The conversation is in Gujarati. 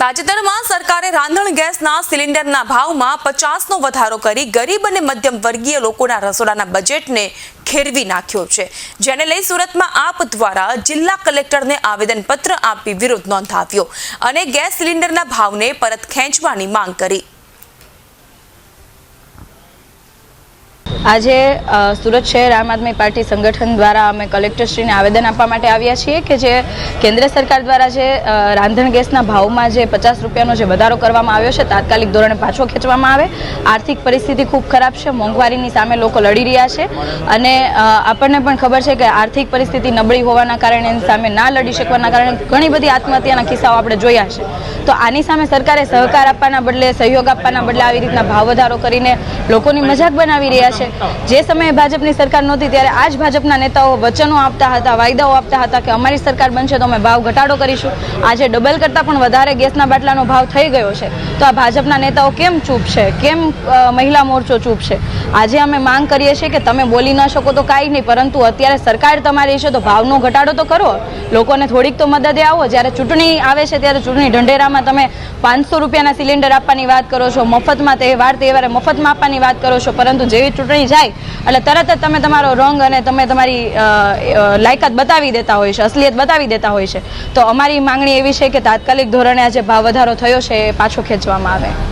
તાજેતરમાં સરકારે રાંધણ ગેસના સિલિન્ડરના ભાવમાં 50નો વધારો કરી ગરીબ અને મધ્યમ વર્ગીય લોકોના રસોડાના બજેટને ખેરવી નાખ્યો છે, જેને લઈ સુરતમાં આપ દ્વારા જિલ્લા કલેક્ટરને આવેદનપત્ર આપી વિરોધ નોંધાવ્યો અને ગેસ સિલિન્ડરના ભાવને પરત ખેંચવાની માંગ કરી। આજે સુરત શહેર આમ આદમી પાર્ટી સંગઠન દ્વારા અમે કલેક્ટરશ્રીને આવેદન આપવા માટે આવ્યા છીએ કે જે કેન્દ્ર સરકાર દ્વારા જે રાંધણ ગેસના ભાવમાં જે 50 રૂપિયાનો જે વધારો કરવામાં આવ્યો છે તાત્કાલિક ધોરણે પાછો ખેંચવામાં આવે। આર્થિક પરિસ્થિતિ ખૂબ ખરાબ છે, મોંઘવારીની સામે લોકો લડી રહ્યા છે અને આપણને પણ ખબર છે કે આર્થિક પરિસ્થિતિ નબળી હોવાના કારણે એની સામે ના લડી શકવાના કારણે ઘણી બધી આત્મહત્યાના કિસ્સાઓ આપણે જોયા છે। તો આની સામે સરકારે સહકાર આપવાના બદલે સહયોગ આપવાના બદલે આવી રીતના ભાવ વધારો કરીને લોકોની મજાક બનાવી રહ્યા છે। જે સમયે ભાજપની સરકાર નહોતી ત્યારે આ જ ભાજપના નેતાઓ વચનો આપતા હતા, વાયદાઓ આપતા હતા કે અમારી સરકાર બનશે તો અમે ભાવ ઘટાડો કરીશું। આજે ડબલ કરતાં પણ વધારે ગેસના બાટલાનો ભાવ થઈ ગયો છે, તો આ ભાજપના નેતાઓ કેમ ચૂપ છે? કેમ મહિલા મોરચો ચૂપ છે? આજે અમે માંગ કરીએ છીએ કે તમે બોલી ન શકો તો કાંઈ નહીં, પરંતુ અત્યારે સરકાર તમારી છે તો ભાવનો ઘટાડો તો કરો, લોકોને થોડીક તો મદદે આવો। જ્યારે ચૂંટણી આવે છે ત્યારે ચૂંટણી ઢંઢેરામાં તમે 500 રૂપિયાના સિલિન્ડર આપવાની વાત કરો છો, મફતમાં તહેવારે મફતમાં આપવાની વાત કરો છો, પરંતુ જેવી ચૂંટણી જાય એટલે તરત જ તમે તમારો રંગ અને તમે તમારી લાયકાત બતાવી દેતા હોય છે, અસલિયત બતાવી દેતા હોય છે। તો અમારી માંગણી એવી છે કે તાત્કાલિક ધોરણે આજે ભાવ વધારો થયો છે એ પાછો ખેંચવામાં આવે।